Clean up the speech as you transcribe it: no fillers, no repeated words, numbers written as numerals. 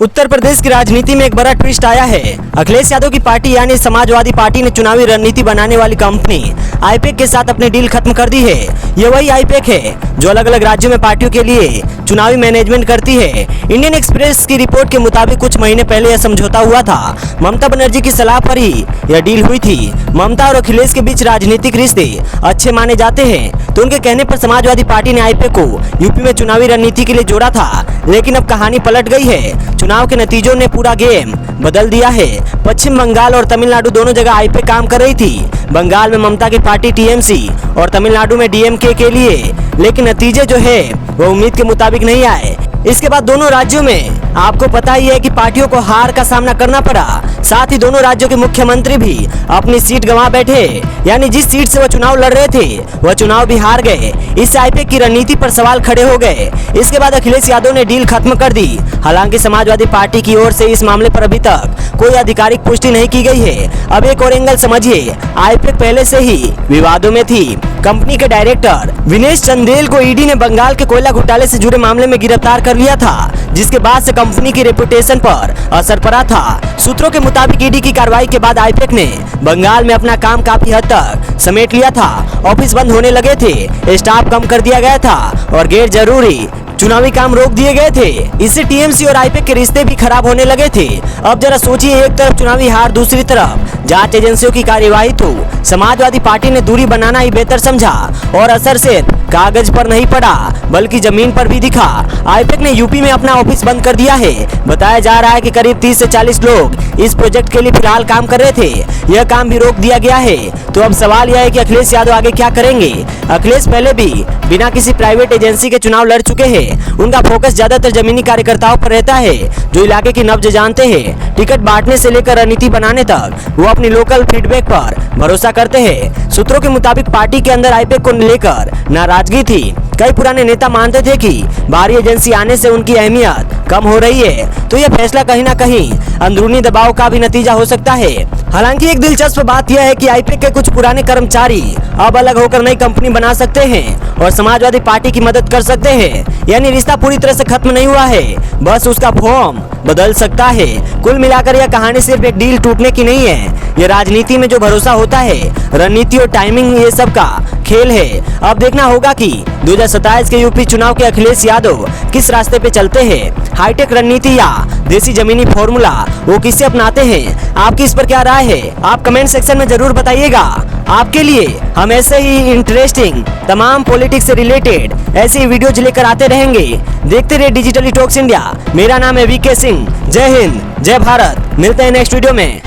उत्तर प्रदेश की राजनीति में एक बड़ा ट्विस्ट आया है। अखिलेश यादव की पार्टी यानी समाजवादी पार्टी ने चुनावी रणनीति बनाने वाली कंपनी आईपेक के साथ अपनी डील खत्म कर दी है। ये वही आईपेक है जो अलग अलग राज्यों में पार्टियों के लिए चुनावी मैनेजमेंट करती है। इंडियन एक्सप्रेस की रिपोर्ट के मुताबिक कुछ महीने पहले यह समझौता हुआ था। ममता बनर्जी की सलाह पर ही यह डील हुई थी। ममता और अखिलेश के बीच राजनीतिक रिश्ते अच्छे माने जाते हैं, तो उनके कहने पर समाजवादी पार्टी ने आईपेक को यूपी में चुनावी रणनीति के लिए जोड़ा था। लेकिन अब कहानी पलट गई है। चुनाव के नतीजों ने पूरा गेम बदल दिया है। पश्चिम बंगाल और तमिलनाडु दोनों जगह आईपेक काम कर रही थी। बंगाल में ममता की पार्टी टीएमसी और तमिलनाडु में डीएमके के लिए, लेकिन नतीजे जो है वो उम्मीद के मुताबिक नहीं आए। इसके बाद दोनों राज्यों में आपको पता ही है कि पार्टियों को हार का सामना करना पड़ा। साथ ही दोनों राज्यों के मुख्यमंत्री भी अपनी सीट गंवा बैठे, यानी जिस सीट से वह चुनाव लड़ रहे थे वह चुनाव भी हार गए। इससे आईपेक की रणनीति पर सवाल खड़े हो गए। इसके बाद अखिलेश यादव ने डील खत्म कर दी। हालांकि समाजवादी पार्टी की ओर से इस मामले पर अभी तक कोई आधिकारिक पुष्टि नहीं की गई है। अब एक और एंगल समझिए, आईपेक पहले से ही विवादों में थी। कंपनी के डायरेक्टर विनेश चंदेल को ईडी ने बंगाल के कोयला घोटाले से जुड़े मामले में गिरफ्तार कर लिया था, जिसके बाद से कंपनी की रेपुटेशन पर असर पड़ा था। सूत्रों के मुताबिक ईडी की कार्रवाई के बाद आईपेक ने बंगाल में अपना काम काफी हद तक समेट लिया था। ऑफिस बंद होने लगे थे, स्टाफ कम कर दिया गया था और गैर जरूरी चुनावी काम रोक दिए गए थे। इससे टीएमसी और आईपेक के रिश्ते भी खराब होने लगे थे। अब जरा सोचिए, एक तरफ चुनावी हार, दूसरी तरफ जांच एजेंसियों की कार्यवाही। तो समाजवादी पार्टी ने दूरी बनाना ही बेहतर समझा और असर सिर्फ कागज पर नहीं पड़ा बल्कि जमीन पर भी दिखा। आईपेक ने यूपी में अपना ऑफिस बंद कर दिया है। बताया जा रहा है कि करीब 30 से 40 लोग इस प्रोजेक्ट के लिए फिलहाल काम कर रहे थे। यह काम भी रोक दिया गया है। तो अब सवाल यह है कि अखिलेश यादव आगे क्या करेंगे। अखिलेश पहले भी बिना किसी प्राइवेट एजेंसी के चुनाव लड़ चुके हैं। उनका फोकस ज्यादातर जमीनी कार्यकर्ताओं पर रहता है जो इलाके की नब्ज जानते हैं। टिकट बांटने से लेकर रणनीति बनाने तक वो अपनी लोकल फीडबैक पर भरोसा करते हैं। सूत्रों के मुताबिक पार्टी के अंदर आईपेक को लेकर नाराजगी थी। कई पुराने नेता मानते थे कि बाहरी एजेंसी आने से उनकी अहमियत कम हो रही है। तो यह फैसला कहीं ना कहीं अंदरूनी दबाव का भी नतीजा हो सकता है। हालांकि एक दिलचस्प बात यह है कि आईपेक के कुछ पुराने कर्मचारी अब अलग होकर नई कंपनी बना सकते हैं और समाजवादी पार्टी की मदद कर सकते हैं। यानी रिश्ता पूरी तरह से खत्म नहीं हुआ है, बस उसका फॉर्म बदल सकता है। कुल मिलाकर यह कहानी सिर्फ एक डील टूटने की नहीं है। यह राजनीति में जो भरोसा होता है, रणनीति और टाइमिंग, ये सब का खेल है। अब देखना होगा कि 2027 के यूपी चुनाव के अखिलेश यादव किस रास्ते पे चलते हैं। हाईटेक रणनीति या देसी जमीनी फॉर्मूला वो किसे अपनाते हैं। आपकी इस पर क्या राय है, आप कमेंट सेक्शन में जरूर बताइएगा। आपके लिए हम ऐसे ही इंटरेस्टिंग तमाम पॉलिटिक्स से रिलेटेड ऐसी वीडियोज लेकर आते रहेंगे। देखते रहिए डिजिटली टॉक्स इंडिया। मेरा नाम है वीके सिंह। जय हिंद, जय भारत। मिलते हैं नेक्स्ट वीडियो में।